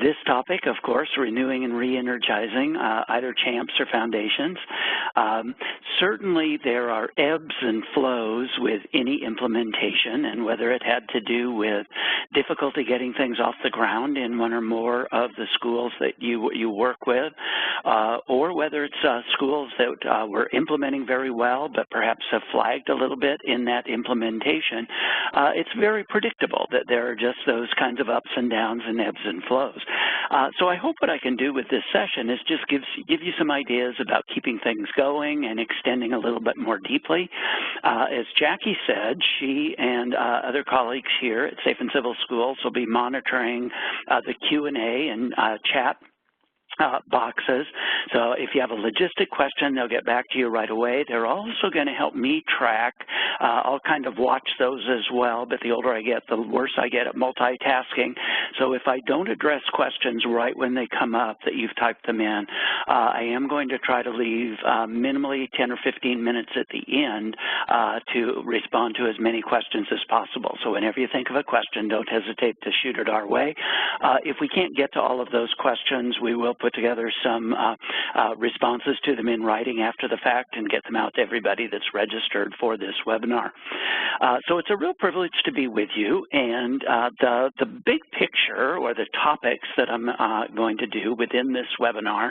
This topic, of course, renewing and re-energizing either CHAMPS or foundations. Certainly there are ebbs and flows with any implementation, and whether it had to do with difficulty getting things off the ground in one or more of the schools that you work with, or whether it's schools that were implementing very well but perhaps have flagged a little bit in that implementation, it's very predictable that there are just those kinds of ups and downs and ebbs and flows. So I hope what I can do with this session is just give you some ideas about keeping things going and extending a little bit more deeply. As Jackie said, she and other colleagues here at Safe and Civil Schools will be monitoring the Q&A and chat boxes. So if you have a logistic question, they'll get back to you right away. They're also going to help me track. I'll kind of watch those as well, but the older I get, the worse I get at multitasking. So if I don't address questions right when they come up that you've typed them in, I am going to try to leave minimally 10 or 15 minutes at the end to respond to as many questions as possible. So whenever you think of a question, don't hesitate to shoot it our way. If we can't get to all of those questions, we will put together some responses to them in writing after the fact and get them out to everybody that's registered for this webinar. So it's a real privilege to be with you, and the big picture or the topics that I'm going to do within this webinar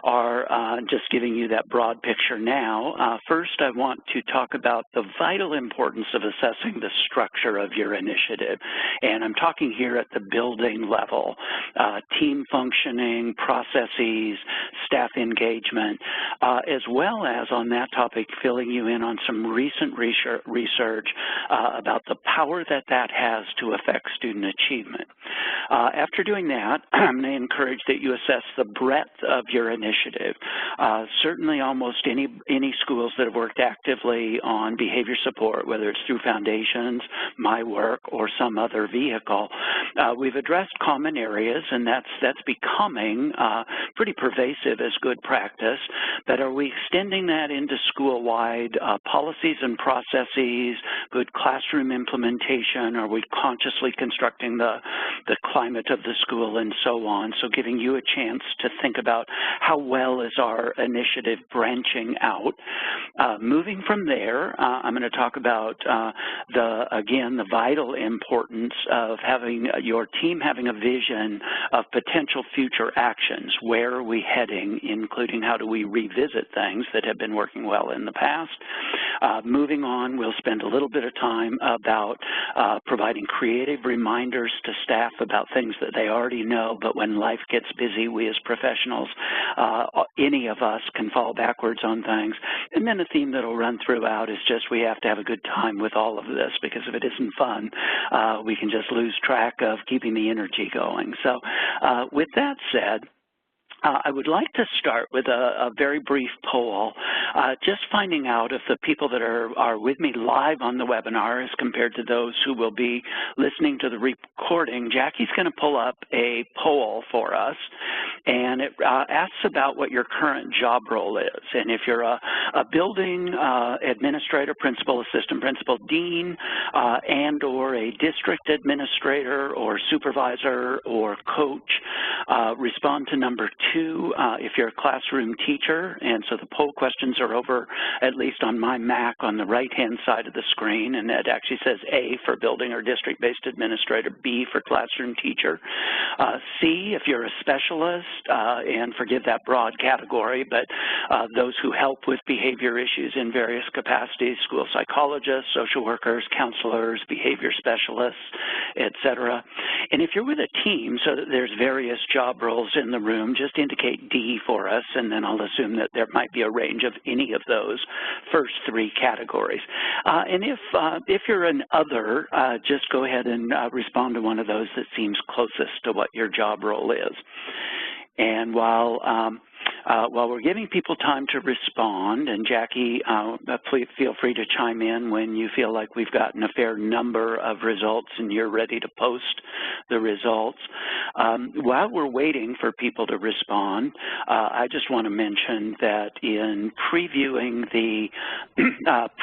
are just giving you that broad picture now. First, I want to talk about the vital importance of assessing the structure of your initiative, and I'm talking here at the building level, team functioning, processes, staff engagement, as well as on that topic filling you in on some recent research about the power that that has to affect student achievement. After doing that, I'm going to encourage that you assess the breadth of your initiative. Certainly almost any schools that have worked actively on behavior support, whether it's through foundations, my work, or some other vehicle, we've addressed common areas, and that's becoming pretty pervasive as good practice, but are we extending that into school-wide policies and processes, good classroom implementation? Are we consciously constructing the climate of the school and so on? So giving you a chance to think about how well is our initiative branching out. Moving from there, I'm going to talk about, again, the vital importance of having your team having a vision of potential future actions. Where are we heading, including how do we revisit things that have been working well in the past. Moving on, we'll spend a little bit of time about providing creative reminders to staff about things that they already know, but when life gets busy, we as professionals, any of us can fall backwards on things. And then a theme that will run throughout is just we have to have a good time with all of this, because if it isn't fun, we can just lose track of keeping the energy going. So with that said, I would like to start with a very brief poll, just finding out if the people that are with me live on the webinar as compared to those who will be listening to the recording. Jackie's going to pull up a poll for us, and it asks about what your current job role is. And if you're a building administrator, principal, assistant principal, dean, and or a district administrator or supervisor or coach, respond to number 2 if you're a classroom teacher. And so the poll questions are over, at least on my Mac, on the right-hand side of the screen, and it actually says A for building or district-based administrator, B for classroom teacher. C if you're a specialist, and forgive that broad category, but those who help with behavior issues in various capacities, school psychologists, social workers, counselors, behavior specialists, etc. And if you're with a team, so that there's various job roles in the room, just indicate D for us, and then I'll assume that there might be a range of any of those first 3 categories. And if you're an other, just go ahead and respond to one of those that seems closest to what your job role is. And while while we're giving people time to respond, and Jackie, please feel free to chime in when you feel like we've gotten a fair number of results and you're ready to post the results. While we're waiting for people to respond, I just want to mention that in previewing the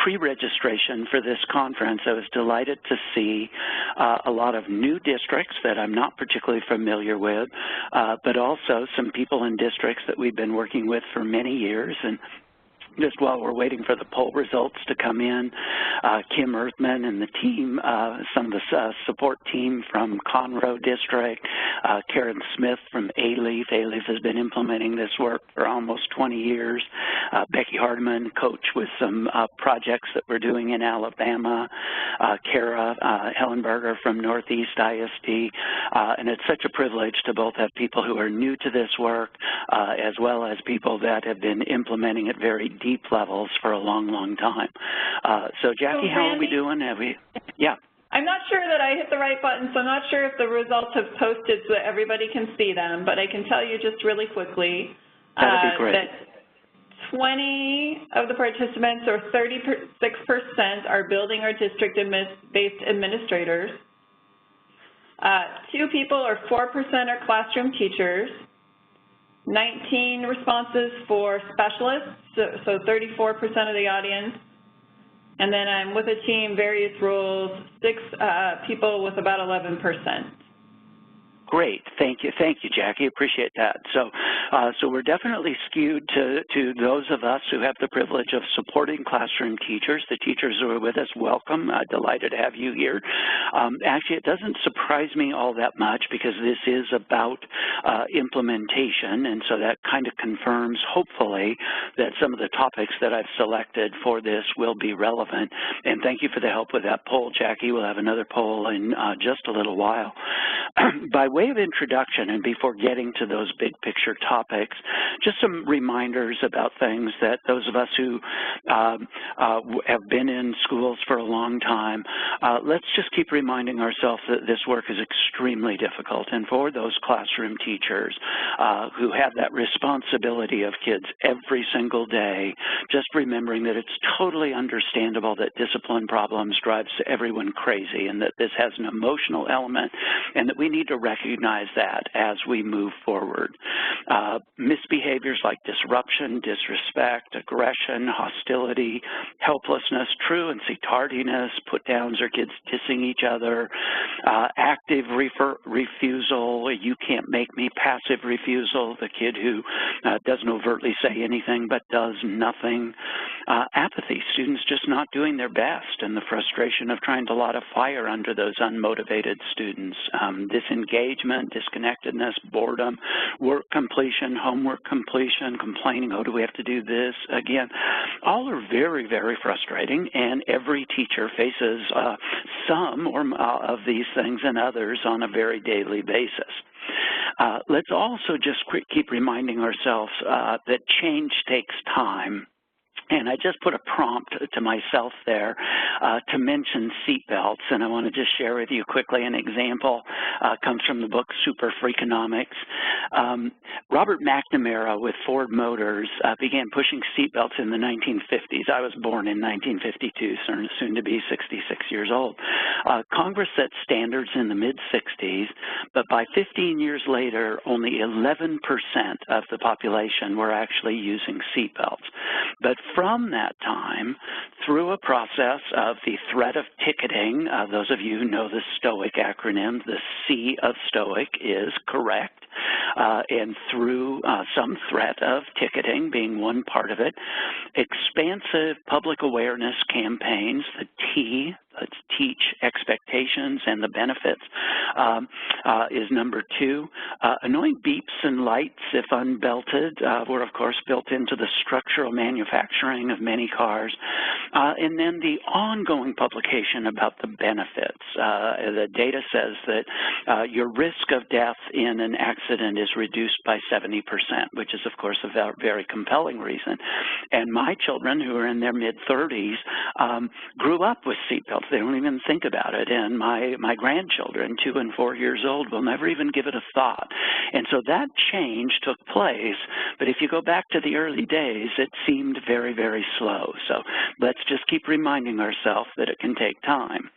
pre-registration for this conference, I was delighted to see a lot of new districts that I'm not particularly familiar with, but also some people in districts that we've been working with for many years. And just while we're waiting for the poll results to come in, Kim Earthman and the team, some of the support team from Conroe District, Karen Smith from ALEAF. ALEAF has been implementing this work for almost 20 years. Becky Hardeman, coach with some projects that we're doing in Alabama. Kara Hellenberger from Northeast ISD. And it's such a privilege to both have people who are new to this work as well as people that have been implementing it very deep levels for a long, long time. So Jackie, how are we doing? Yeah. I'm not sure that I hit the right button, so I'm not sure if the results have posted so that everybody can see them, but I can tell you just really quickly that'd be great. That 20 of the participants, or 36%, are building or district-based administrators. 2 people, or 4%, are classroom teachers. 19 responses for specialists, so 34% of the audience. And then I'm with a team, various roles, 6 people with about 11%. Great, thank you, Jackie. Appreciate that. So, so we're definitely skewed to those of us who have the privilege of supporting classroom teachers. The teachers who are with us, welcome. Delighted to have you here. Actually, it doesn't surprise me all that much because this is about implementation, and so that kind of confirms, hopefully, that some of the topics that I've selected for this will be relevant. And thank you for the help with that poll, Jackie. We'll have another poll in just a little while. By way of introduction, and before getting to those big picture topics, just some reminders about things that those of us who have been in schools for a long time, let's just keep reminding ourselves that this work is extremely difficult. And for those classroom teachers who have that responsibility of kids every single day, just remembering that it's totally understandable that discipline problems drives everyone crazy and that this has an emotional element and that we need to recognize that as we move forward. Misbehaviors like disruption, disrespect, aggression, hostility, helplessness, truancy, tardiness, put-downs or kids dissing each other, active refusal, you can't make me, passive refusal, the kid who doesn't overtly say anything but does nothing, apathy, students just not doing their best, and the frustration of trying to light a fire under those unmotivated students, disengagement, disconnectedness, boredom, work completion, homework completion, complaining, oh, do we have to do this again? All are very, very frustrating, and every teacher faces some or of these things and others on a very daily basis. Let's also just keep reminding ourselves that change takes time. And I just put a prompt to myself there to mention seatbelts, and I want to just share with you quickly an example. Comes from the book Super Freakonomics. Robert McNamara with Ford Motors began pushing seatbelts in the 1950s. I was born in 1952, soon to be 66 years old. Congress set standards in the mid-60s, but by 15 years later, only 11% of the population were actually using seatbelts. But from that time, through a process of the threat of ticketing, those of you who know the Stoic acronym, the C of Stoic is correct, and through some threat of ticketing being one part of it, expansive public awareness campaigns, the T, let's teach expectations and the benefits, is number 2. Annoying beeps and lights, if unbelted, were of course built into the structural manufacturing of many cars. And then the ongoing publication about the benefits. The data says that your risk of death in an accident is reduced by 70%, which is of course a very compelling reason. And my children, who are in their mid-30s, grew up with seatbelts. They don't even think about it. And my grandchildren, 2 and 4 years old, will never even give it a thought. And so that change took place, but if you go back to the early days, it seemed very, very slow. So let's just keep reminding ourselves that it can take time.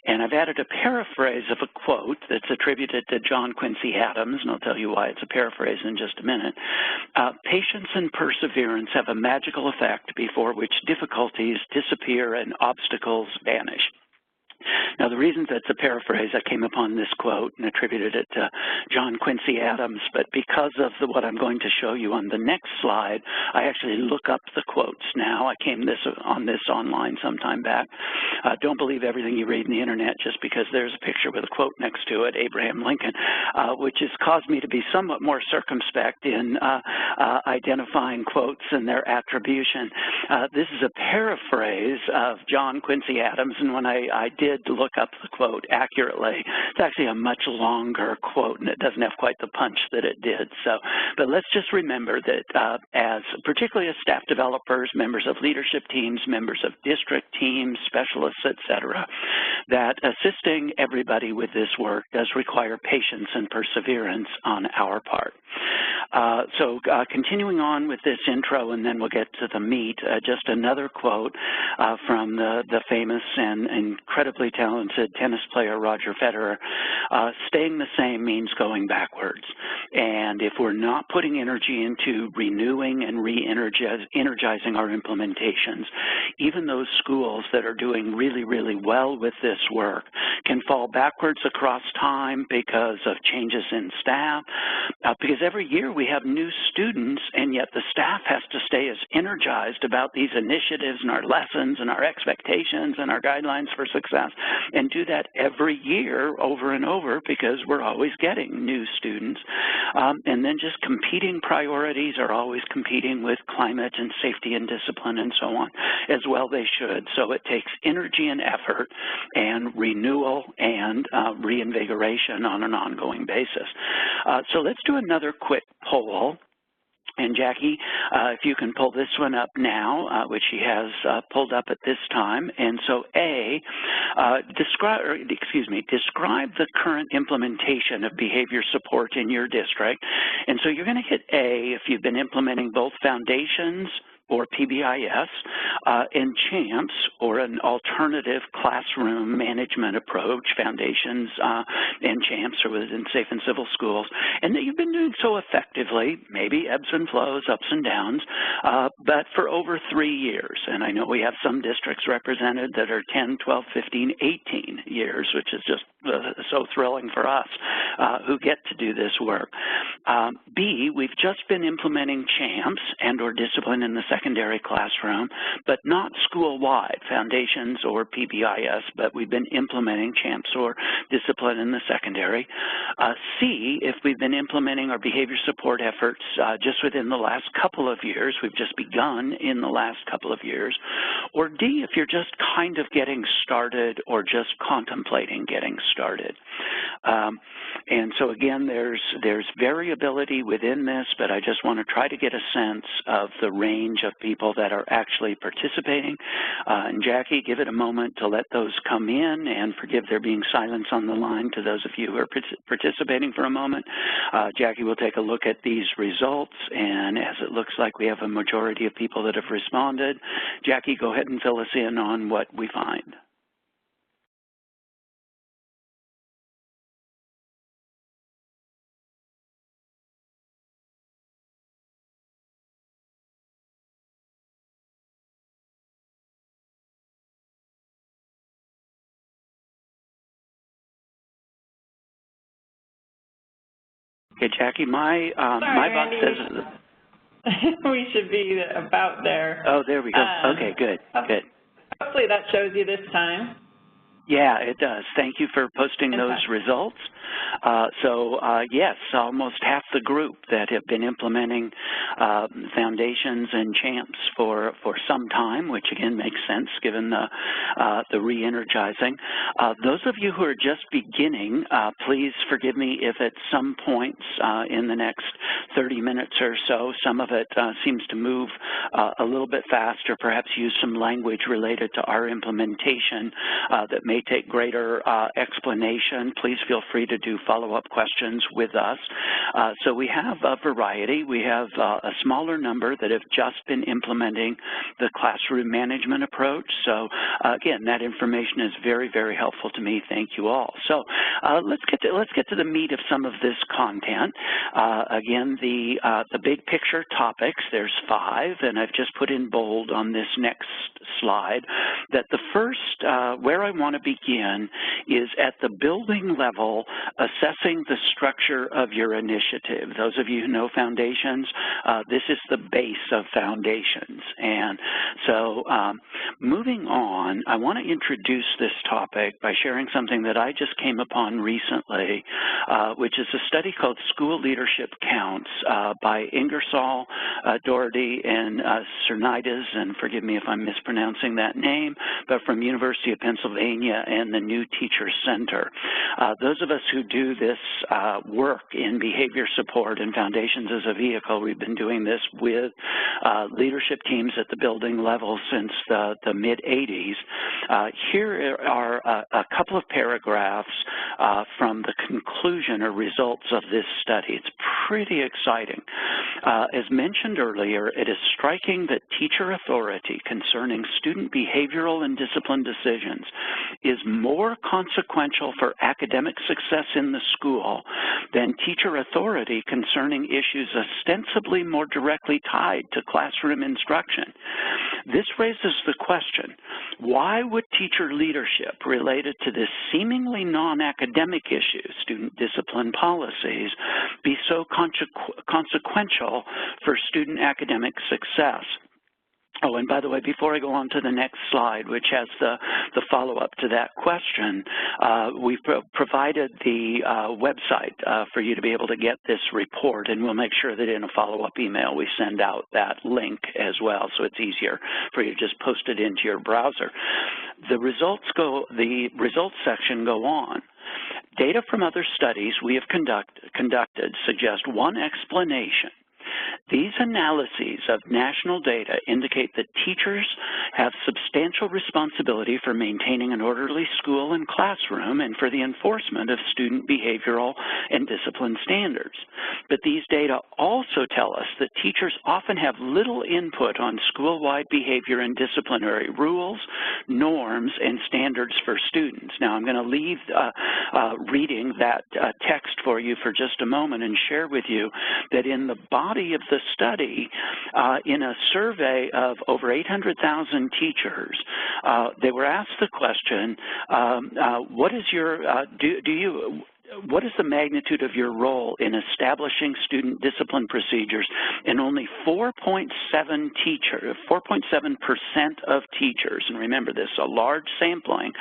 And I've added a paraphrase of a quote that's attributed to John Quincy Adams, and I'll tell you why it's a paraphrase in just a minute. Patience and perseverance have a magical effect before which difficulties disappear and obstacles vanish. Now, the reason that's a paraphrase, I came upon this quote and attributed it to John Quincy Adams, but because of what I'm going to show you on the next slide, I actually look up the quotes now. I came on this online sometime back. Don't believe everything you read in the internet just because there's a picture with a quote next to it, Abraham Lincoln, which has caused me to be somewhat more circumspect in identifying quotes and their attribution. This is a paraphrase of John Quincy Adams, and when I did look up the quote accurately, it's actually a much longer quote, and it doesn't have quite the punch that it did. So, but let's just remember that as particularly as staff developers, members of leadership teams, members of district teams, specialists, etc., that assisting everybody with this work does require patience and perseverance on our part. Continuing on with this intro, and then we'll get to the meat, just another quote from the famous and incredibly talented tennis player Roger Federer. Staying the same means going backwards. And if we're not putting energy into renewing and re-energizing our implementations, even those schools that are doing really, really well with this work can fall backwards across time because of changes in staff, because every year we have new students, and yet the staff has to stay as energized about these initiatives and our lessons and our expectations and our guidelines for success, and do that every year over and over because we're always getting new students. And then just competing priorities are always competing with climate and safety and discipline and so on, as well they should. So it takes energy and effort and renewal and reinvigoration on an ongoing basis. So let's do another quick poll. And Jackie, if you can pull this one up now, which she has pulled up at this time. And so describe the current implementation of behavior support in your district. And so you're going to hit A if you've been implementing both foundations or PBIS, and CHAMPS, or an alternative classroom management approach, foundations and CHAMPS, or within safe and civil schools, and that you've been doing so effectively, maybe ebbs and flows, ups and downs, but for over 3 years. And I know we have some districts represented that are 10, 12, 15, 18 years, which is just so thrilling for us who get to do this work. B, we've just been implementing CHAMPS and or discipline in the secondary classroom, but not school-wide, foundations or PBIS, but we've been implementing CHAMPS or discipline in the secondary. C, if we've been implementing our behavior support efforts just within the last couple of years, we've just begun in the last couple of years. Or D, if you're just kind of getting started or just contemplating getting started. And so again, there's variability within this, but I just want to try to get a sense of the range of people that are actually participating. And Jackie, give it a moment to let those come in, and forgive there being silence on the line to those of you who are participating for a moment. Jackie will take a look at these results, and as it looks like we have a majority of people that have responded, Jackie, go ahead and fill us in on what we find. Okay, Jackie, my box says we should be about there. Oh, there we go. Okay, good, good. Hopefully that shows you this time. Yeah, it does. Thank you for posting those results. Yes, almost half the group that have been implementing foundations and CHAMPS for some time, which again makes sense given the re-energizing. Those of you who are just beginning, please forgive me if at some points in the next 30 minutes or so, some of it seems to move a little bit fast, or perhaps use some language related to our implementation that may take greater explanation. Please feel free to do follow-up questions with us. So we have a variety. We have a smaller number that have just been implementing the classroom management approach. So again, that information is very, very helpful to me. Thank you all. So let's get to the meat of some of this content. Again, the big picture topics, there's 5, and I've just put in bold on this next slide that the first, where I want to begin is at the building level, assessing the structure of your initiative. Those of you who know foundations, this is the base of foundations. And so moving on, I want to introduce this topic by sharing something that I just came upon recently, which is a study called School Leadership Counts by Ingersoll, Doherty, and Cernides, and forgive me if I'm mispronouncing that name, but from University of Pennsylvania and the New Teacher Center. Those of us who do this work in behavior support and foundations as a vehicle, we've been doing this with leadership teams at the building level since the mid-'80s. Here are a couple of paragraphs from the conclusion or results of this study. It's pretty exciting. As mentioned earlier, it is striking that teacher authority concerning student behavioral and discipline decisions is more consequential for academic success in the school than teacher authority concerning issues ostensibly more directly tied to classroom instruction. This raises the question, why would teacher leadership related to this seemingly non-academic issue, student discipline policies, be so consequential for student academic success? Oh, and by the way, before I go on to the next slide, which has the follow-up to that question, we've provided the website for you to be able to get this report, and we'll make sure that in a follow-up email we send out that link as well, so it's easier for you to just post it into your browser. The results section go on. Data from other studies we have conducted suggest one explanation. These analyses of national data indicate that teachers have substantial responsibility for maintaining an orderly school and classroom and for the enforcement of student behavioral and discipline standards. But these data also tell us that teachers often have little input on school-wide behavior and disciplinary rules, norms, and standards for students. Now, I'm going to leave reading that text for you for just a moment and share with you that in the body of the study, in a survey of over 800,000 teachers, they were asked the question, what is your, what is the magnitude of your role in establishing student discipline procedures? And only 4.7% of teachers, and remember this, a large sampling,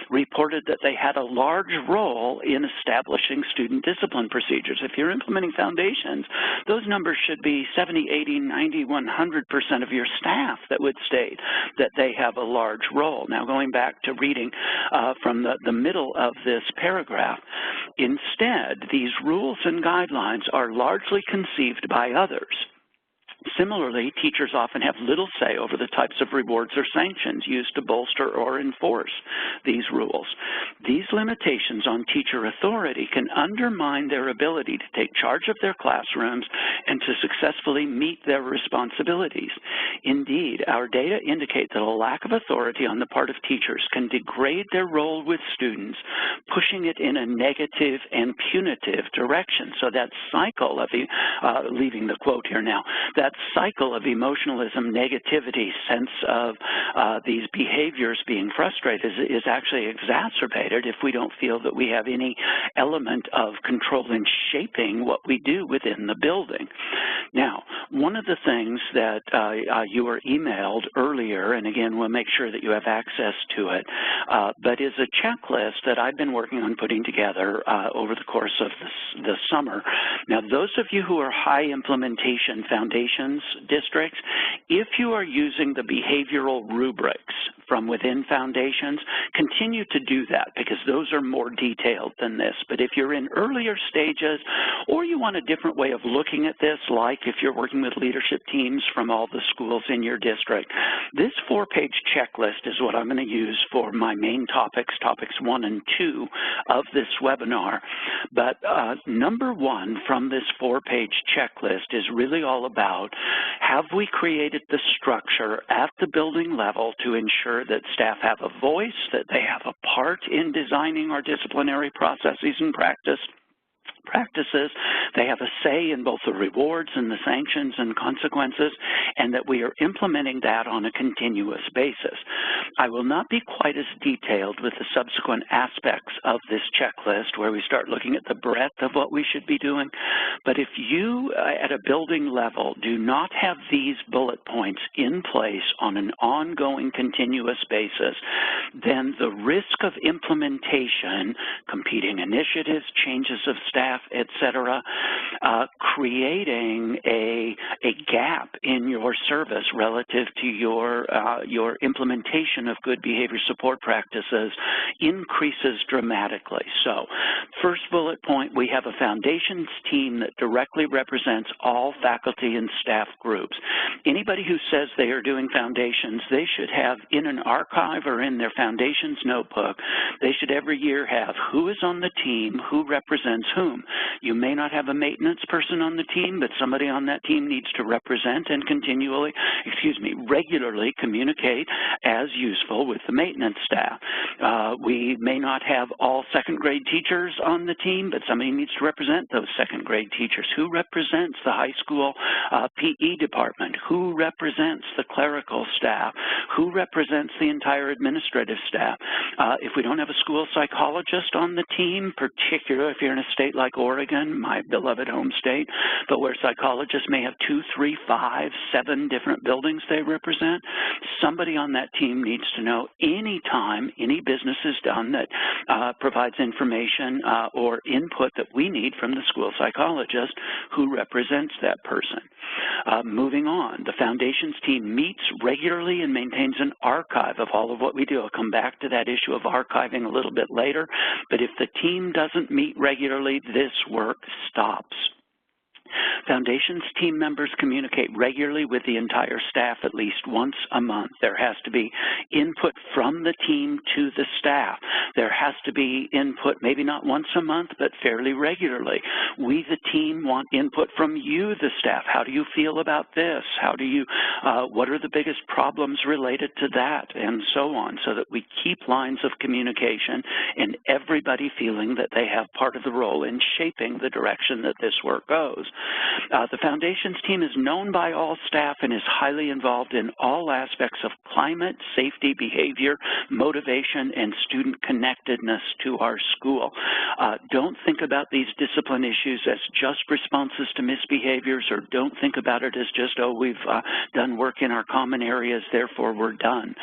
reported that they had a large role in establishing student discipline procedures. If you're implementing foundations, those numbers should be 70, 80, 90, 100% of your staff that would state that they have a large role. Now, going back to reading from the middle of this paragraph, instead, these rules and guidelines are largely conceived by others. Similarly, teachers often have little say over the types of rewards or sanctions used to bolster or enforce these rules. These limitations on teacher authority can undermine their ability to take charge of their classrooms and to successfully meet their responsibilities. Indeed, our data indicate that a lack of authority on the part of teachers can degrade their role with students, pushing it in a negative and punitive direction. So that cycle of, leaving the quote here now, that cycle of emotionalism, negativity, sense of these behaviors being frustrated is actually exacerbated if we don't feel that we have any element of control in shaping what we do within the building. Now, one of the things that you were emailed earlier, and again, we'll make sure that you have access to it, but is a checklist that I've been working on putting together over the course of the summer. Now, those of you who are high implementation foundations Foundations districts. If you are using the behavioral rubrics from within Foundations, continue to do that because those are more detailed than this. But if you're in earlier stages or you want a different way of looking at this, like if you're working with leadership teams from all the schools in your district, this 4-page checklist is what I'm going to use for my main topics, topics 1 and 2 of this webinar. But number 1 from this 4-page checklist is really all about, have we created the structure at the building level to ensure that staff have a voice, that they have a part in designing our disciplinary processes and practices, they have a say in both the rewards and the sanctions and consequences, and that we are implementing that on a continuous basis. I will not be quite as detailed with the subsequent aspects of this checklist where we start looking at the breadth of what we should be doing, but if you at a building level do not have these bullet points in place on an ongoing continuous basis, then the risk of implementation, competing initiatives, changes of staff, etc., creating a gap in your service relative to your implementation of good behavior support practices increases dramatically. So, first bullet point, we have a Foundations team that directly represents all faculty and staff groups. Anybody who says they are doing Foundations, they should have in an archive or in their Foundations notebook, they should every year have who is on the team, who represents whom. You may not have a maintenance person on the team, but somebody on that team needs to represent and regularly communicate as useful with the maintenance staff. We may not have all second-grade teachers on the team, but somebody needs to represent those second-grade teachers. Who represents the high school PE department? Who represents the clerical staff? Who represents the entire administrative staff? If we don't have a school psychologist on the team, particularly if you're in a state like Oregon, my beloved home state, but where psychologists may have 2, 3, 5, 7 different buildings they represent, somebody on that team needs to know any time any business is done that provides information or input that we need from the school psychologist who represents that person. Moving on, the Foundations team meets regularly and maintains an archive of all of what we do. I'll come back to that issue of archiving a little bit later, but if the team doesn't meet regularly, this work stops. Foundations team members communicate regularly with the entire staff at least once a month. There has to be input from the team to the staff. There has to be input maybe not once a month, but fairly regularly. We, the team, want input from you, the staff. How do you feel about this? How do you, what are the biggest problems related to that? And so on, so that we keep lines of communication and everybody feeling that they have part of the role in shaping the direction that this work goes. The Foundations team is known by all staff and is highly involved in all aspects of climate, safety, behavior, motivation, and student connectedness to our school. Don't think about these discipline issues as just responses to misbehaviors, or don't think about it as just, oh, we've done work in our common areas, therefore we're done.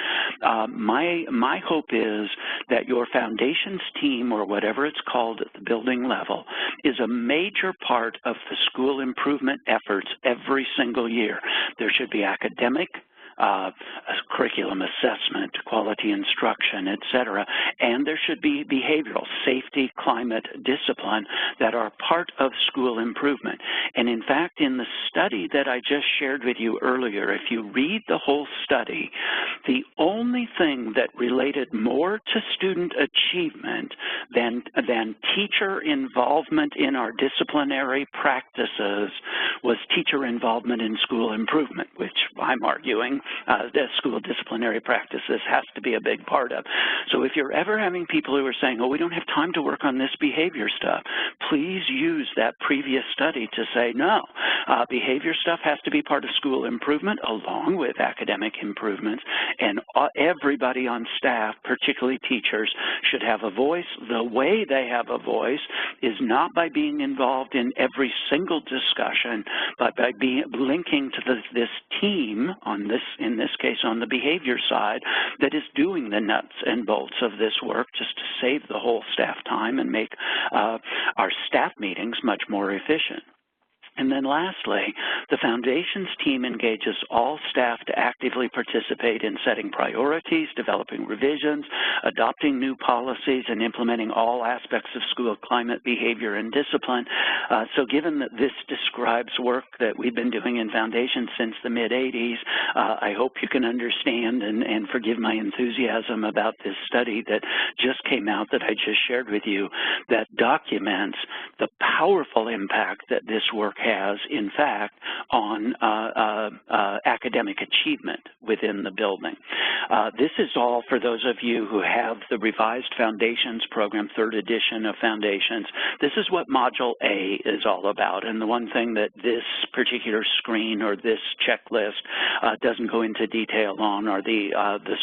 My hope is that your Foundations team, or whatever it's called at the building level, is a major part of the school improvement efforts every single year. There should be academic, curriculum assessment, quality instruction, et cetera, and there should be behavioral, safety, climate, discipline that are part of school improvement. And in fact, in the study that I just shared with you earlier, if you read the whole study, the only thing that related more to student achievement than teacher involvement in our disciplinary practices was teacher involvement in school improvement, which I'm arguing the school disciplinary practices has to be a big part of. So if you're ever having people who are saying, oh, we don't have time to work on this behavior stuff, please use that previous study to say, no, behavior stuff has to be part of school improvement along with academic improvements, and everybody on staff, particularly teachers, should have a voice. The way they have a voice is not by being involved in every single discussion, but by linking to this team on this, in this case on the behavior side, that is doing the nuts and bolts of this work just to save the whole staff time and make our staff meetings much more efficient. And then lastly, the Foundations team engages all staff to actively participate in setting priorities, developing revisions, adopting new policies, and implementing all aspects of school climate, behavior, and discipline. So given that this describes work that we've been doing in Foundations since the mid-'80s, I hope you can understand and forgive my enthusiasm about this study that just came out that I just shared with you that documents the powerful impact that this work has, in fact, on academic achievement within the building. This is all for those of you who have the revised Foundations program, 3rd edition of Foundations. This is what Module A is all about, and the one thing that this particular screen or this checklist doesn't go into detail on are the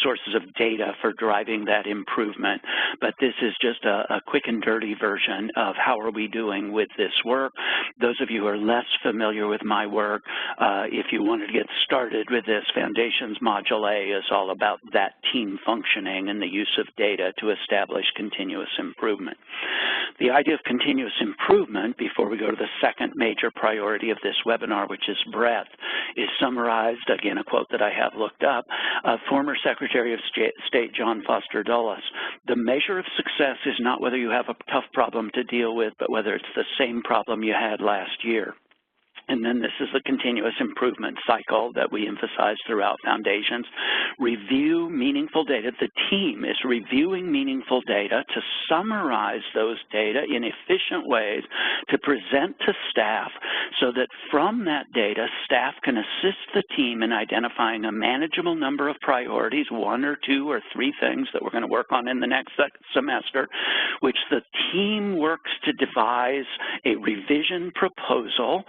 sources of data for driving that improvement. But this is just a quick and dirty version of how are we doing with this work. Those of you who are less familiar with my work, if you wanted to get started with this, Foundations Module A is all about that team functioning and the use of data to establish continuous improvement. The idea of continuous improvement, before we go to the second major priority of this webinar, which is breadth, is summarized, again, a quote that I have looked up, former Secretary of State John Foster Dulles. The measure of success is not whether you have a tough problem to deal with, but whether it's the same problem you had last year. And then this is the continuous improvement cycle that we emphasize throughout Foundations. Review meaningful data. The team is reviewing meaningful data to summarize those data in efficient ways to present to staff so that from that data, staff can assist the team in identifying a manageable number of priorities, 1 or 2 or 3 things that we're going to work on in the next semester, which the team works to devise a revision proposal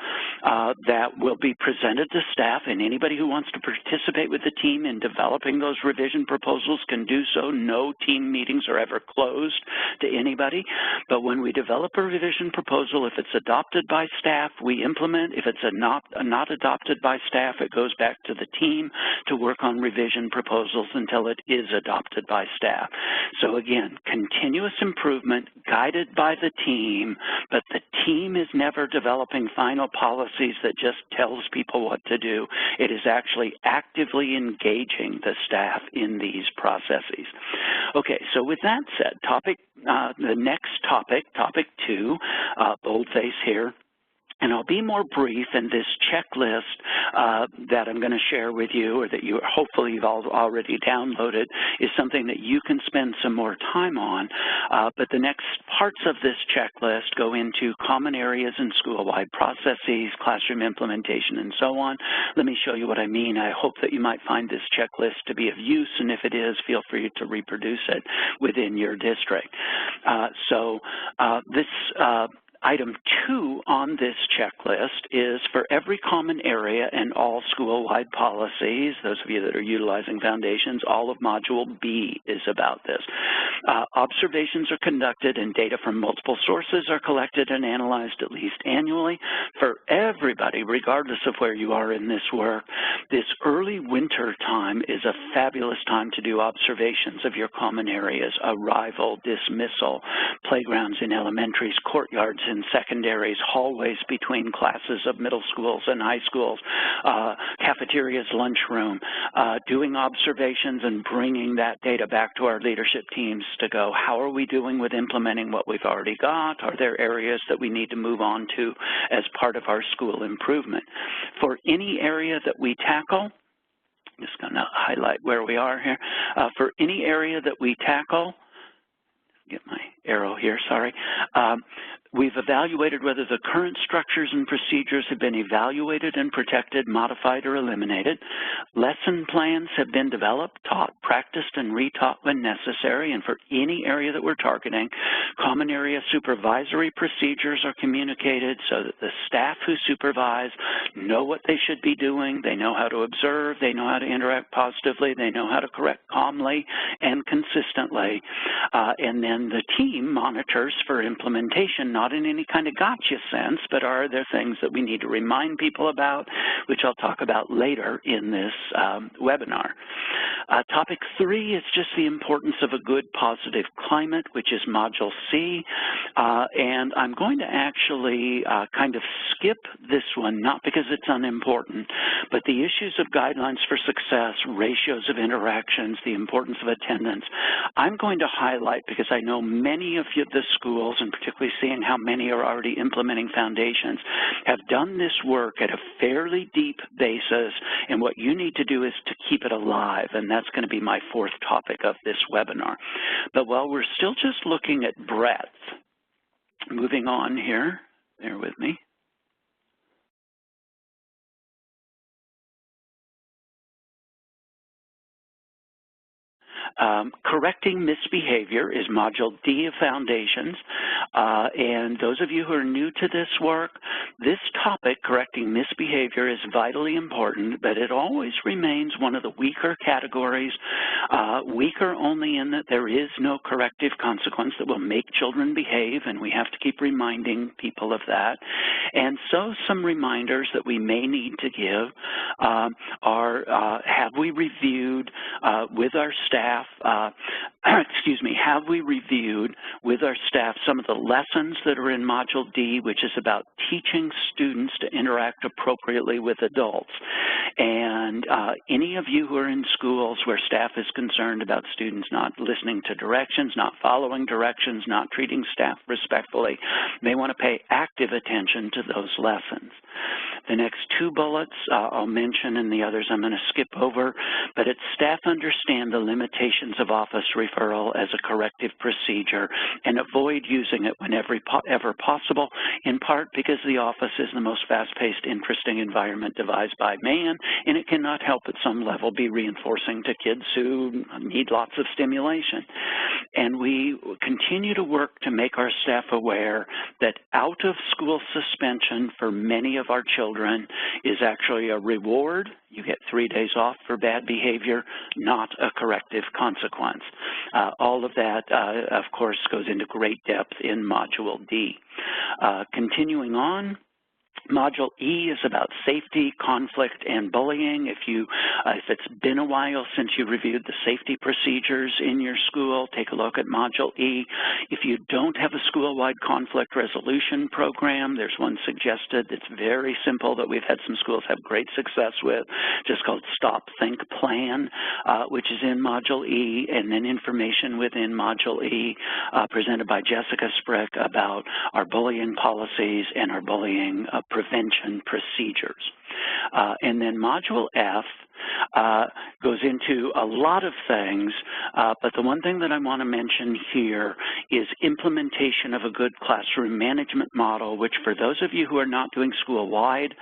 that will be presented to staff, and anybody who wants to participate with the team in developing those revision proposals can do so. No team meetings are ever closed to anybody. But when we develop a revision proposal, if it's adopted by staff, we implement. If it's not adopted by staff, it goes back to the team to work on revision proposals until it is adopted by staff. So again, continuous improvement guided by the team, but the team is never developing final policies that just tells people what to do. It is actually actively engaging the staff in these processes. Okay, so with that said, the next topic, topic 2, boldface here. And I'll be more brief, in this checklist that I'm going to share with you, or that you hopefully you've already downloaded, is something that you can spend some more time on. But the next parts of this checklist go into common areas in school-wide processes, classroom implementation, and so on. Let me show you what I mean. I hope that you might find this checklist to be of use, and if it is, feel free to reproduce it within your district. Item 2 on this checklist is for every common area and all school-wide policies. Those of you that are utilizing Foundations, all of Module B is about this. Observations are conducted and data from multiple sources are collected and analyzed at least annually. For everybody, regardless of where you are in this work, this early winter time is a fabulous time to do observations of your common areas, arrival, dismissal, playgrounds in elementaries, courtyards in secondaries, hallways between classes of middle schools and high schools, cafeterias, lunchroom, doing observations and bringing that data back to our leadership teams to go, how are we doing with implementing what we've already got? Are there areas that we need to move on to as part of our school improvement? For any area that we tackle, I'm just going to highlight where we are here. For any area that we tackle, get my arrow here, sorry. We've evaluated whether the current structures and procedures have been evaluated and protected, modified, or eliminated. Lesson plans have been developed, taught, practiced, and retaught when necessary. And for any area that we're targeting, common area supervisory procedures are communicated so that the staff who supervise know what they should be doing. They know how to observe. They know how to interact positively. They know how to correct calmly and consistently. And then the team monitors for implementation, not in any kind of gotcha sense, but are there things that we need to remind people about, which I'll talk about later in this webinar. Topic 3 is just the importance of a good positive climate, which is Module C, and I'm going to actually kind of skip this one, not because it's unimportant, but the issues of guidelines for success, ratios of interactions, the importance of attendance, I'm going to highlight because I know many of the schools, and particularly seeing how many are already implementing foundations, have done this work at a fairly deep basis, and what you need to do is to keep it alive, and that's going to be my 4th topic of this webinar. But while we're still just looking at breadth, moving on here, bear with me. Correcting misbehavior is Module D of Foundations, and those of you who are new to this work, this topic, correcting misbehavior, is vitally important, but it always remains one of the weaker categories, weaker only in that there is no corrective consequence that will make children behave, and we have to keep reminding people of that. And so some reminders that we may need to give are, have we reviewed with our staff, have we reviewed with our staff some of the lessons that are in Module D, which is about teaching students to interact appropriately with adults. And any of you who are in schools where staff is concerned about students not listening to directions, not following directions, not treating staff respectfully, may want to pay active attention to those lessons. The next 2 bullets I'll mention, and the others I'm going to skip over, but it's staff understand the limitations of office referral as a corrective procedure and avoid using it whenever ever possible, in part because the office is the most fast-paced, interesting environment devised by man, and it cannot help at some level be reinforcing to kids who need lots of stimulation. And we continue to work to make our staff aware that out-of-school suspension for many of our children is actually a reward. You get 3 days off for bad behavior, not a corrective consequence. All of that, of course, goes into great depth in Module D. Continuing on, Module E is about safety, conflict, and bullying. If it's been a while since you reviewed the safety procedures in your school, take a look at Module E. If you don't have a school-wide conflict resolution program, there's one suggested that's very simple that we've had some schools have great success with, just called Stop, Think, Plan, which is in Module E, and then information within Module E presented by Jessica Sprick about our bullying policies and our bullying prevention procedures. And then Module F goes into a lot of things, but the one thing that I want to mention here is implementation of a good classroom management model, which for those of you who are not doing school-wide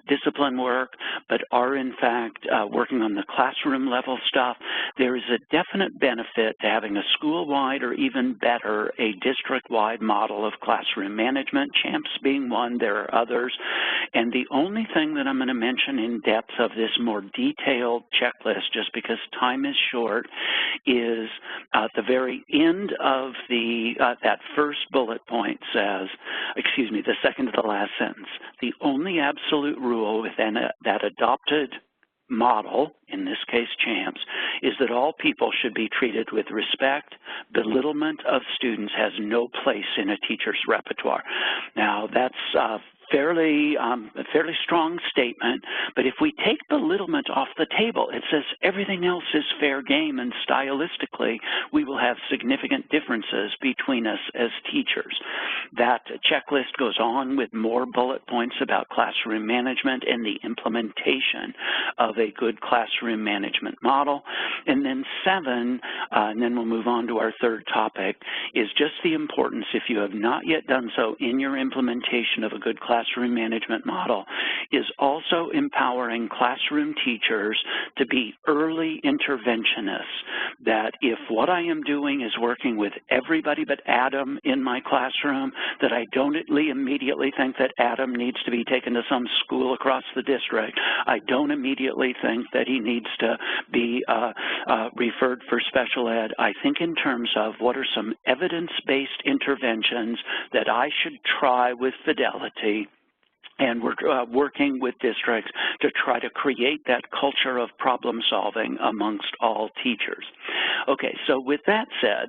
discipline work, but are in fact working on the classroom level stuff, there is a definite benefit to having a school-wide or even better, a district-wide model of classroom management, CHAMPS being one, there are others. And the only thing that I'm going to mention in depth of this more detailed checklist, just because time is short, is at the very end of the that first bullet point says, excuse me, the second to the last sentence, the only absolute rule within that adopted model, in this case CHAMPS, is that all people should be treated with respect. Belittlement of students has no place in a teacher's repertoire. Now, that's a fairly strong statement, but if we take belittlement off the table, it says everything else is fair game, and stylistically, we will have significant differences between us as teachers. That checklist goes on with more bullet points about classroom management and the implementation of a good classroom management model. And then 7, and then we'll move on to our third topic, is just the importance, if you have not yet done so in your implementation of a good classroom management model, is also empowering classroom teachers to be early interventionists, that if what I am doing is working with everybody but Adam in my classroom, that I don't immediately think that Adam needs to be taken to some school across the district. I don't immediately think that he needs to be referred for special ed. I think in terms of what are some evidence-based interventions that I should try with fidelity, and we're working with districts to try to create that culture of problem solving amongst all teachers. Okay, so with that said,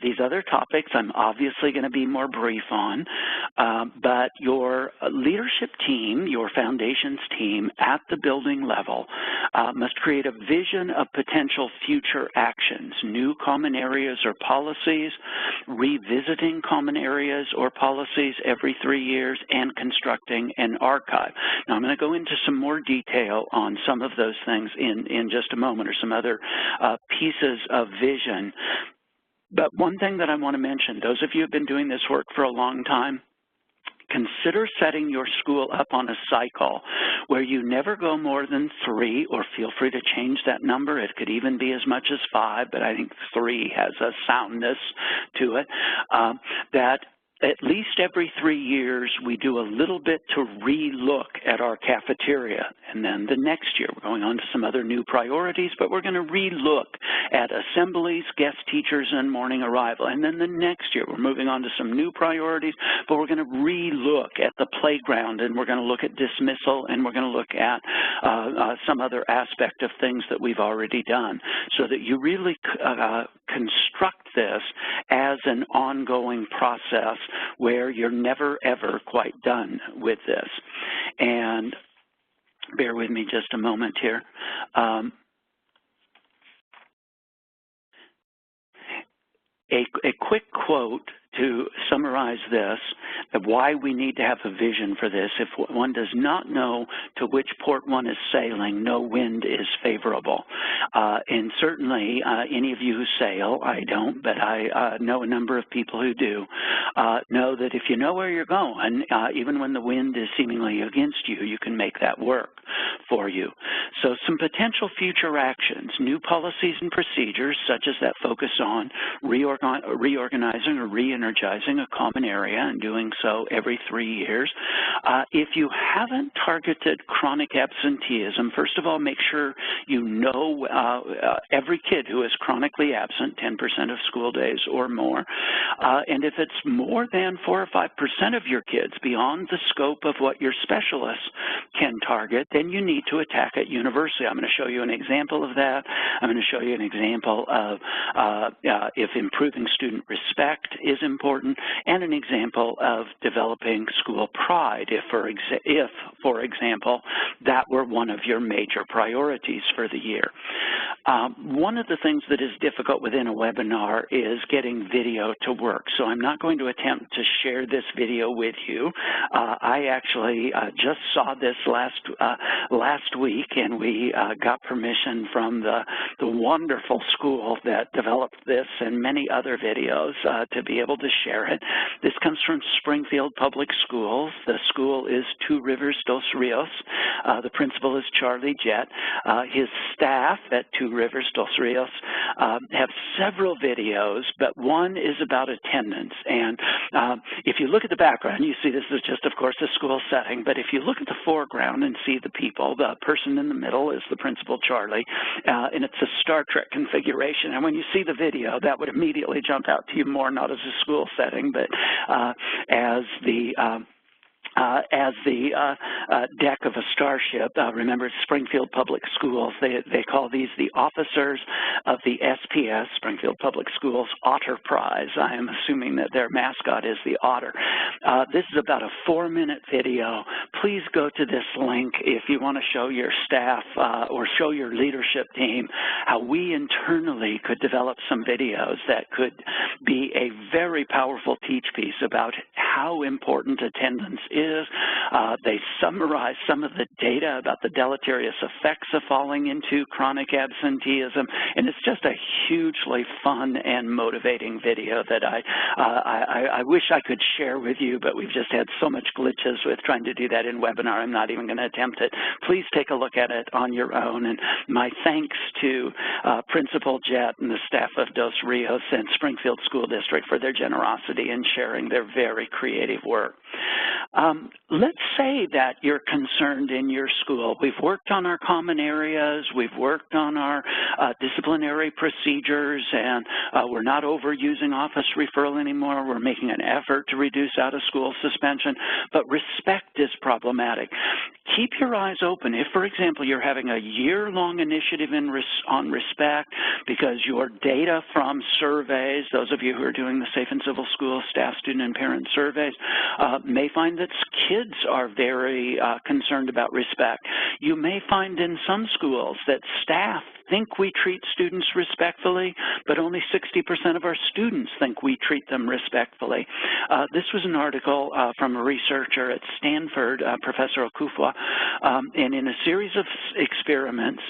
these other topics I'm obviously going to be more brief on, but your leadership team, your foundations team at the building level must create a vision of potential future actions, new common areas or policies, revisiting common areas or policies every 3 years, and constructing an archive. Now, I'm going to go into some more detail on some of those things in just a moment, or some other pieces of vision. But one thing that I want to mention, those of you who have been doing this work for a long time, consider setting your school up on a cycle where you never go more than 3, or feel free to change that number. It could even be as much as 5, but I think 3 has a soundness to it, that at least every 3 years, we do a little bit to re-look at our cafeteria. And then the next year, we're going on to some other new priorities, but we're going to re-look at assemblies, guest teachers, and morning arrival. And then the next year, we're moving on to some new priorities, but we're going to re-look at the playground, and we're going to look at dismissal, and we're going to look at some other aspect of things that we've already done, so that you really construct this as an ongoing process where you're never, ever quite done with this. And bear with me just a moment here. A quick quote to summarize this, of why we need to have a vision for this. If one does not know to which port one is sailing, no wind is favorable. And certainly, any of you who sail, I don't, but I know a number of people who do, know that if you know where you're going, even when the wind is seemingly against you, you can make that work for you. So some potential future actions, new policies and procedures, such as that focus on reorganizing or re-energizing a common area, and doing so every 3 years. If you haven't targeted chronic absenteeism, first of all, make sure you know every kid who is chronically absent, 10% of school days or more. And if it's more than 4 or 5% of your kids beyond the scope of what your specialists can target, then you need to attack at university. I'm going to show you an example of that. I'm going to show you an example of if improving student respect is important, and an example of developing school pride, if, for example, that were one of your major priorities for the year. One of the things that is difficult within a webinar is getting video to work, so I'm not going to attempt to share this video with you. I actually just saw this last week, and we got permission from the wonderful school that developed this and many other videos to be able to share it. This comes from Springfield Public Schools. The school is Two Rivers Dos Rios. The principal is Charlie Jett. His staff at Two Rivers Dos Rios have several videos, but one is about attendance. And if you look at the background, you see this is just, of course, a school setting, but if you look at the foreground and see the people, the person in the middle is the principal, Charlie, and it's a Star Trek configuration. And when you see the video, that would immediately jump out to you more, not as a school setting, but as the deck of a starship. Remember, Springfield Public Schools, they call these the officers of the SPS, Springfield Public Schools Otter Prize. I am assuming that their mascot is the otter. This is about a 4-minute video. Please go to this link if you want to show your staff or show your leadership team how we internally could develop some videos that could be a very powerful teach piece about how important attendance is is. They summarize some of the data about the deleterious effects of falling into chronic absenteeism, and it's just a hugely fun and motivating video that I wish I could share with you, but we've just had so much glitches with trying to do that in webinar, I'm not even going to attempt it. Please take a look at it on your own, and my thanks to Principal Jett and the staff of Dos Rios and Springfield School District for their generosity in sharing their very creative work. Let's say that you're concerned in your school. We've worked on our common areas, we've worked on our disciplinary procedures, and we're not overusing office referral anymore. We're making an effort to reduce out-of-school suspension, but respect is problematic. Keep your eyes open. If, for example, you're having a year-long initiative on respect because your data from surveys, those of you who are doing the Safe and Civil School staff, student, and parent surveys, may find that kids are very concerned about respect. You may find in some schools that staff think we treat students respectfully, but only 60% of our students think we treat them respectfully. This was an article from a researcher at Stanford, Professor Okufwa, and in a series of experiments,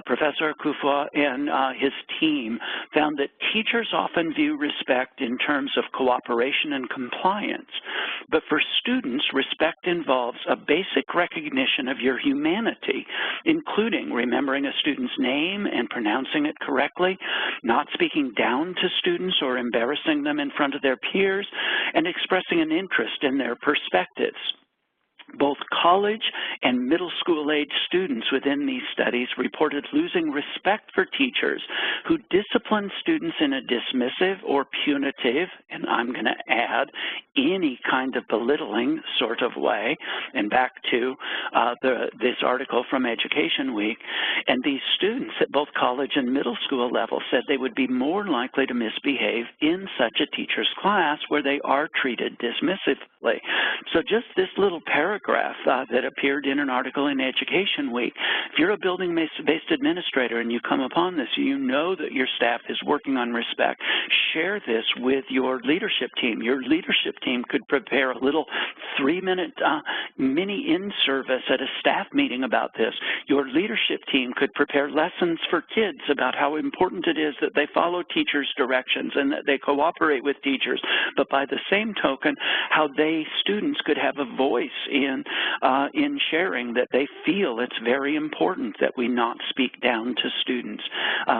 Professor Okufwa and his team found that teachers often view respect in terms of cooperation and compliance, but for students, respect involves a basic recognition of your humanity, including remembering a student's name and pronouncing it correctly, not speaking down to students or embarrassing them in front of their peers, and expressing an interest in their perspectives. Both college and middle school-age students within these studies reported losing respect for teachers who discipline students in a dismissive or punitive, and I'm going to add, any kind of belittling sort of way, and back to this article from Education Week, and these students at both college and middle school level said they would be more likely to misbehave in such a teacher's class where they are treated dismissively. So just this little paragraph that appeared in an article in Education Week. If you're a building-based administrator and you come upon this, you know that your staff is working on respect. Share this with your leadership team. Your leadership team could prepare a little 3-minute mini in-service at a staff meeting about this. Your leadership team could prepare lessons for kids about how important it is that they follow teachers' directions and that they cooperate with teachers, but by the same token, how students could have a voice in sharing that they feel it's very important that we not speak down to students.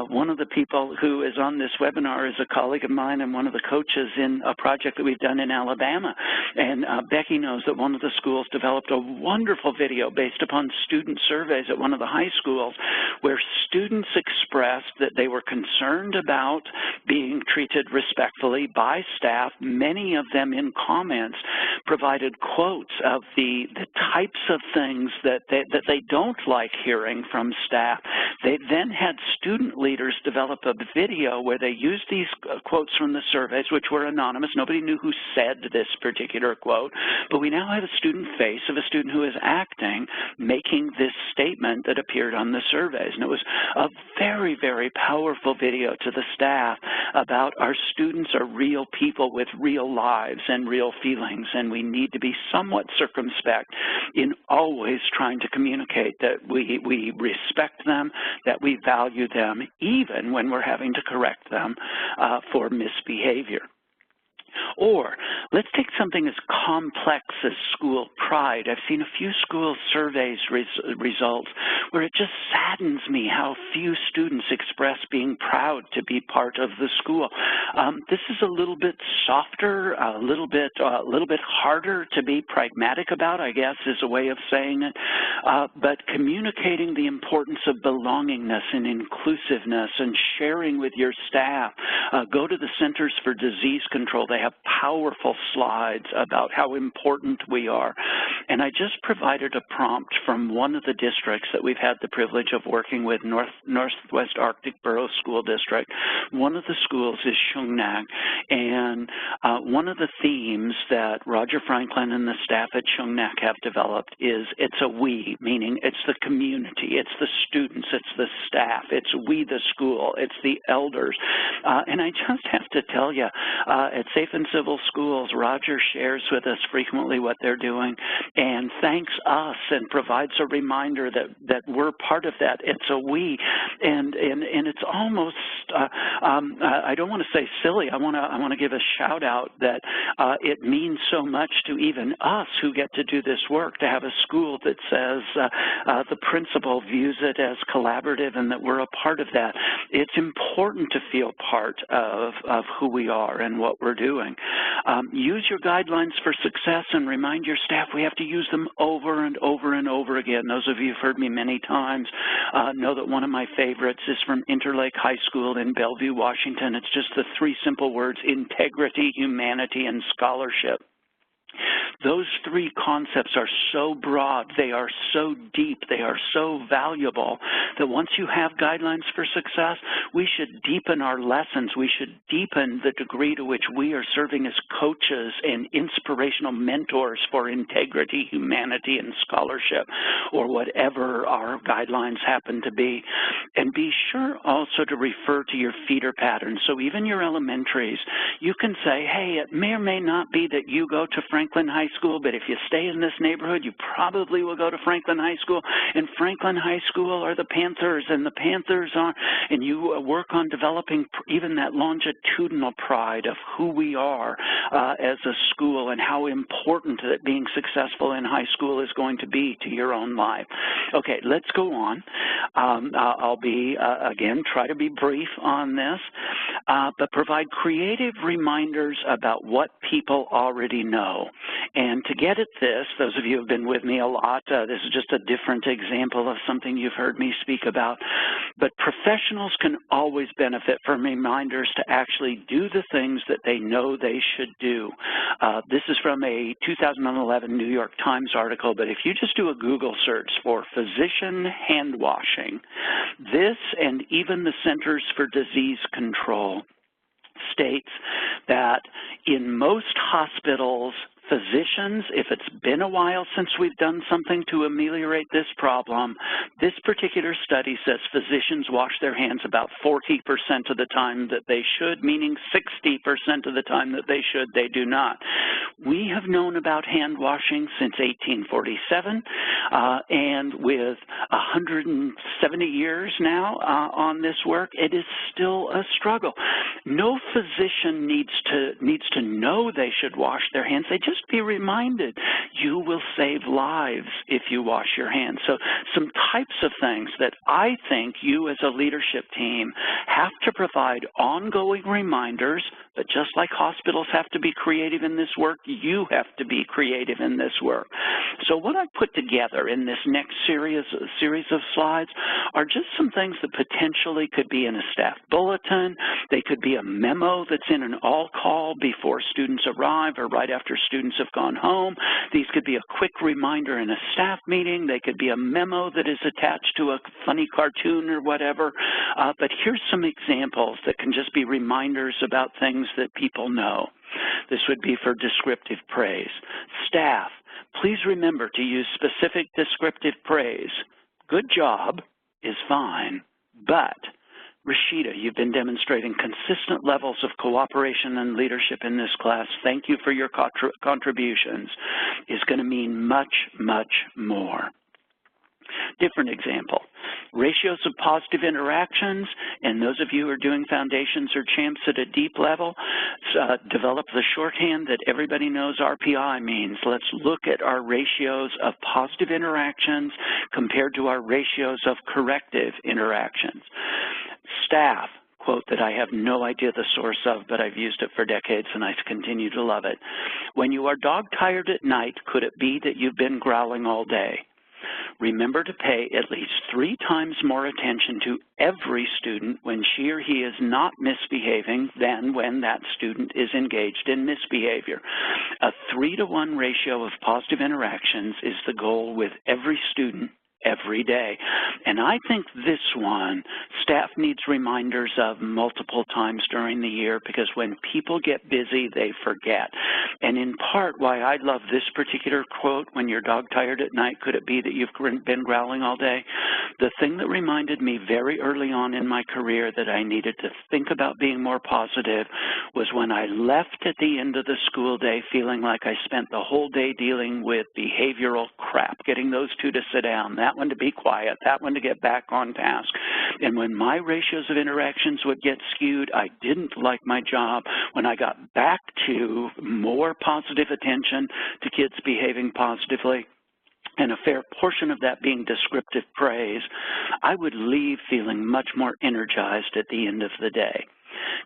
One of the people who is on this webinar is a colleague of mine and one of the coaches in a project that we've done in Alabama. And Becky knows that one of the schools developed a wonderful video based upon student surveys at one of the high schools where students expressed that they were concerned about being treated respectfully by staff. Many of them in comments provided quotes of the types of things that they don't like hearing from staff. They then had student leaders develop a video where they used these quotes from the surveys, which were anonymous. Nobody knew who said this particular quote, but we now have a student face of a student who is acting, making this statement that appeared on the surveys. And it was a very, very powerful video to the staff about our students are real people with real lives and real feelings, and we need to be somewhat circumspect in always trying to communicate that we respect them, that we value them, even when we're having to correct them for misbehavior. Or let's take something as complex as school pride. I've seen a few school surveys results where it just saddens me how few students express being proud to be part of the school. This is a little bit softer, a little bit harder to be pragmatic about, I guess is a way of saying it, but communicating the importance of belongingness and inclusiveness and sharing with your staff. Go to the Centers for Disease Control. They have powerful slides about how important we are. And I just provided a prompt from one of the districts that we've had the privilege of working with, Northwest Arctic Borough School District. One of the schools is Shungnak, and one of the themes that Roger Franklin and the staff at Shungnak have developed is it's a we, meaning it's the community, it's the students, it's the staff, it's we the school, it's the elders. And I just have to tell you, at Safe in civil schools. Roger shares with us frequently what they're doing and thanks us and provides a reminder that we're part of that. It's a we, and it's almost I don't want to say silly. I want to give a shout out that it means so much to even us who get to do this work to have a school that says the principal views it as collaborative and that we're a part of that. It's important to feel part of who we are and what we're doing. Use your guidelines for success and remind your staff we have to use them over and over and over again. Those of you who've heard me many times know that one of my favorites is from Interlake High School in Bellevue, Washington. It's just the 3 simple words: integrity, humanity, and scholarship. Those 3 concepts are so broad, they are so deep, they are so valuable that once you have guidelines for success, we should deepen our lessons. We should deepen the degree to which we are serving as coaches and inspirational mentors for integrity, humanity, and scholarship, or whatever our guidelines happen to be. And be sure also to refer to your feeder patterns. So even your elementaries, you can say, hey, it may or may not be that you go to Franklin High School, but if you stay in this neighborhood, you probably will go to Franklin High School, and Franklin High School are the Panthers, and the Panthers are, and you work on developing even that longitudinal pride of who we are as a school and how important that being successful in high school is going to be to your own life. Okay, let's go on. I'll be, again, try to be brief on this, but provide creative reminders about what people already know. And to get at this, those of you who have been with me a lot, this is just a different example of something you've heard me speak about, but professionals can always benefit from reminders to actually do the things that they know they should do. This is from a 2011 New York Times article, but if you just do a Google search for physician hand washing, this and even the Centers for Disease Control states that in most hospitals, physicians, if it's been a while since we've done something to ameliorate this problem, this particular study says physicians wash their hands about 40% of the time that they should, meaning 60% of the time that they should, they do not. We have known about hand washing since 1847, and with 170 years now on this work, it is still a struggle. No physician needs to know they should wash their hands. They just be reminded you will save lives if you wash your hands. So some types of things that I think you as a leadership team have to provide ongoing reminders, but just like hospitals have to be creative in this work, you have to be creative in this work. So what I've put together in this next series of slides are just some things that potentially could be in a staff bulletin. They could be a memo that's in an all-call before students arrive or right after students have gone home. These could be a quick reminder in a staff meeting. They could be a memo that is attached to a funny cartoon or whatever. But here's some examples that can just be reminders about things that people know. This would be for descriptive praise. Staff, please remember to use specific descriptive praise. Good job is fine, but Rashida, you've been demonstrating consistent levels of cooperation and leadership in this class. Thank you for your contributions. Is going to mean much, much more. Different example, ratios of positive interactions, and those of you who are doing foundations or CHAMPS at a deep level, develop the shorthand that everybody knows RPI means. Let's look at our ratios of positive interactions compared to our ratios of corrective interactions. Staff, quote that I have no idea the source of, but I've used it for decades and I continue to love it. When you are dog-tired at night, could it be that you've been growling all day? Remember to pay at least 3 times more attention to every student when she or he is not misbehaving than when that student is engaged in misbehavior. A 3-to-1 ratio of positive interactions is the goal with every student every day. And I think this one, staff needs reminders of multiple times during the year, because when people get busy, they forget. And in part, why I love this particular quote, when you're dog-tired at night, could it be that you've been growling all day? The thing that reminded me very early on in my career that I needed to think about being more positive was when I left at the end of the school day feeling like I spent the whole day dealing with behavioral crap, getting those two to sit down, that one to be quiet, that one to get back on task. And when my ratios of interactions would get skewed, I didn't like my job. When I got back to more positive attention to kids behaving positively, and a fair portion of that being descriptive praise, I would leave feeling much more energized at the end of the day.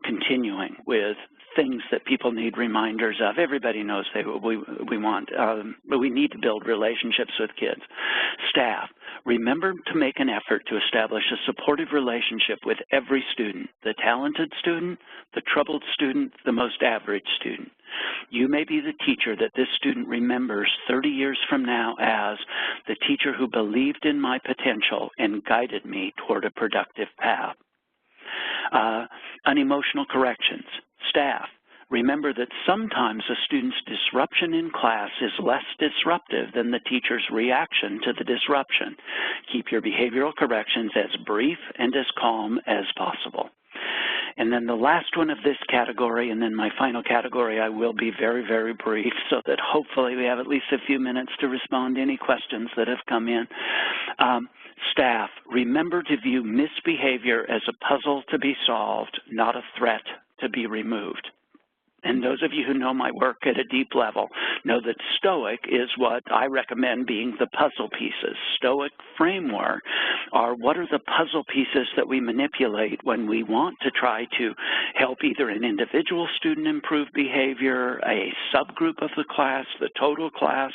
Continuing with things that people need reminders of. Everybody knows we need to build relationships with kids. Staff, remember to make an effort to establish a supportive relationship with every student, the talented student, the troubled student, the most average student. You may be the teacher that this student remembers 30 years from now as the teacher who believed in my potential and guided me toward a productive path. Unemotional corrections. Staff, remember that sometimes a student's disruption in class is less disruptive than the teacher's reaction to the disruption. Keep your behavioral corrections as brief and as calm as possible. And then the last one of this category, and then my final category, I will be very, very brief so that hopefully we have at least a few minutes to respond to any questions that have come in. Staff, remember to view misbehavior as a puzzle to be solved, not a threat to be removed. And those of you who know my work at a deep level know that Stoic is what I recommend being the puzzle pieces. Stoic Framework are what are the puzzle pieces that we manipulate when we want to try to help either an individual student improve behavior, a subgroup of the class, the total class,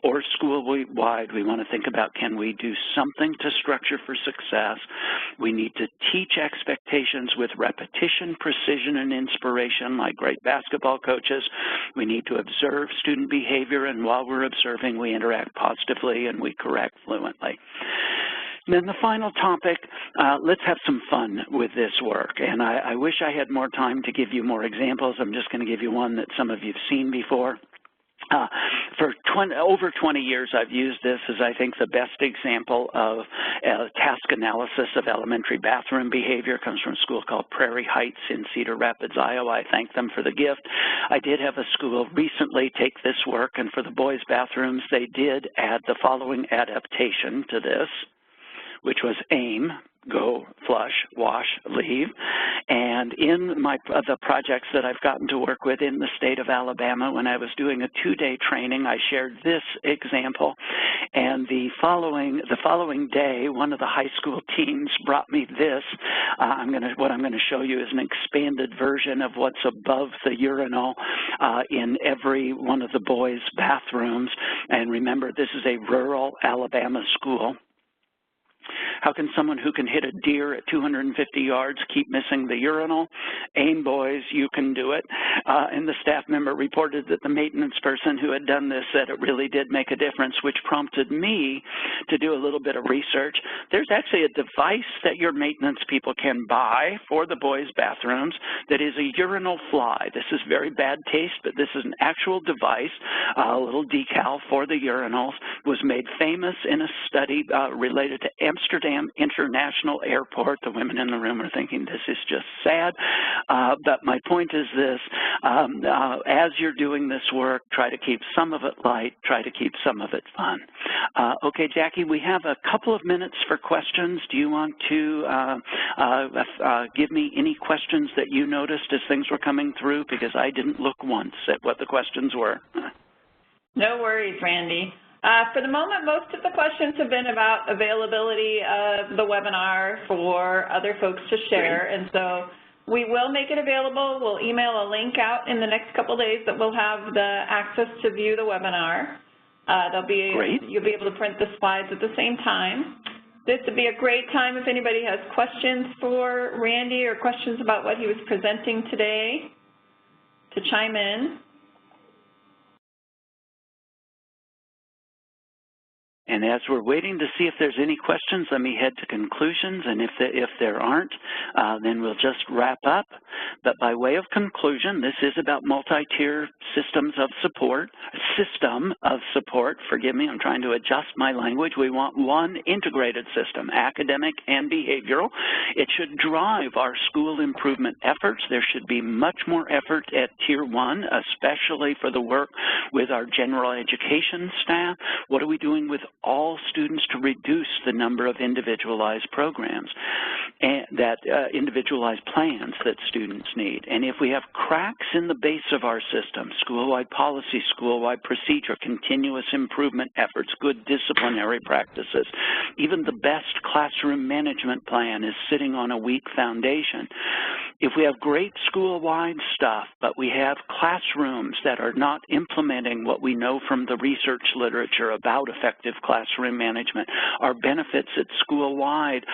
or school-wide. We want to think about, can we do something to structure for success? We need to teach expectations with repetition, precision, and inspiration like great basketball coaches. We need to observe student behavior, and while we're observing, we interact positively and we correct fluently. And then the final topic, let's have some fun with this work. And I wish I had more time to give you more examples. I'm just going to give you one that some of you have seen before. For over 20 years, I've used this as, I think, the best example of task analysis of elementary bathroom behavior. It comes from a school called Prairie Heights in Cedar Rapids, Iowa. I thank them for the gift. I did have a school recently take this work, and for the boys' bathrooms, they did add the following adaptation to this, which was aim, go, flush, wash, leave. And in the projects that I've gotten to work with in the state of Alabama, when I was doing a 2-day training, I shared this example. And the following day, one of the high school teams brought me this. What I'm going to show you is an expanded version of what's above the urinal in every one of the boys' bathrooms. And remember, this is a rural Alabama school. How can someone who can hit a deer at 250 yards keep missing the urinal? Aim, boys, you can do it. And the staff member reported that the maintenance person who had done this said it really did make a difference, which prompted me to do a little bit of research. There's actually a device that your maintenance people can buy for the boys' bathrooms that is a urinal fly. This is very bad taste, but this is an actual device, a little decal for the urinals, was made famous in a study related to Amsterdam International Airport. The women in the room are thinking this is just sad, but my point is this, as you're doing this work, try to keep some of it light, try to keep some of it fun. Okay, Jackie, we have a couple of minutes for questions. Do you want to give me any questions that you noticed as things were coming through? Because I didn't look once at what the questions were. No worries, Randy. For the moment, most of the questions have been about availability of the webinar for other folks to share. And so we will make it available. We'll email a link out in the next couple of days that will have the access to view the webinar. You'll be able to print the slides at the same time. This would be a great time if anybody has questions for Randy or questions about what he was presenting today to chime in. And as we're waiting to see if there's any questions, let me head to conclusions, and if there aren't, then we'll just wrap up. But by way of conclusion, this is about multi-tier system of support, forgive me, I'm trying to adjust my language. We want one integrated system, academic and behavioral. It should drive our school improvement efforts. There should be much more effort at Tier 1, especially for the work with our general education staff. What are we doing with all students to reduce the number of individualized programs and individualized plans that students need? And if we have cracks in the base of our system, school-wide policy, school-wide procedure, continuous improvement efforts, good disciplinary practices, even the best classroom management plan is sitting on a weak foundation. If we have great school-wide stuff, but we have classrooms that are not implementing what we know from the research literature about effective classroom management, our benefits at school-wide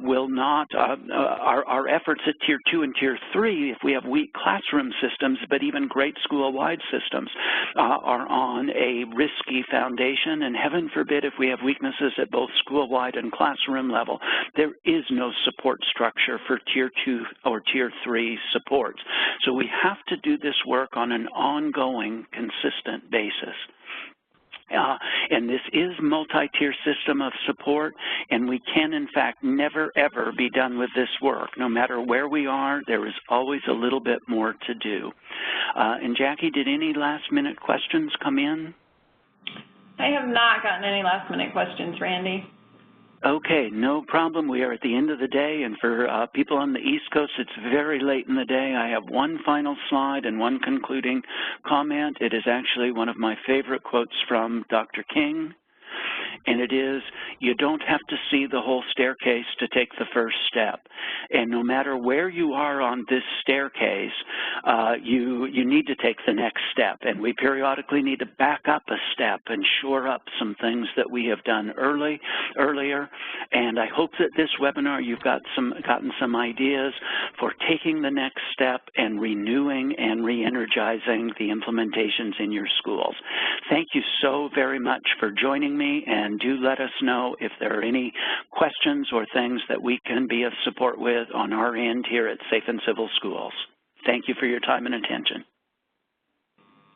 will not, our efforts at Tier 2 and Tier 3, if we have weak classroom systems, but even great school-wide systems, are on a risky foundation, and heaven forbid if we have weaknesses at both school-wide and classroom level. There is no support structure for Tier 2 or Tier 3 supports. So we have to do this work on an ongoing, consistent basis. And this is multi-tier system of support, and we can, in fact, never, ever be done with this work. No matter where we are, there is always a little bit more to do. And Jackie, did any last-minute questions come in? I have not gotten any last-minute questions, Randy. Okay, no problem. We are at the end of the day, and for people on the East Coast, it's very late in the day. I have one final slide and one concluding comment. It is actually one of my favorite quotes from Dr. King, and it is, you don't have to see the whole staircase to take the first step. And no matter where you are on this staircase, you need to take the next step. And we periodically need to back up a step and shore up some things that we have done earlier. And I hope that this webinar you've gotten some ideas for taking the next step and renewing and re-energizing the implementations in your schools. Thank you so very much for joining me, and do let us know if there are any questions or things that we can be of support with on our end here at Safe and Civil Schools. Thank you for your time and attention.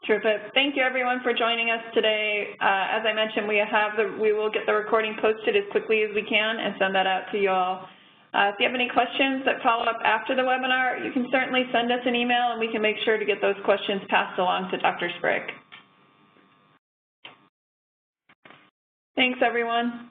Terrific. Thank you, everyone, for joining us today. As I mentioned, we will get the recording posted as quickly as we can and send that out to you all. If you have any questions that follow up after the webinar, you can certainly send us an email, and we can make sure to get those questions passed along to Dr. Sprick. Thanks, everyone.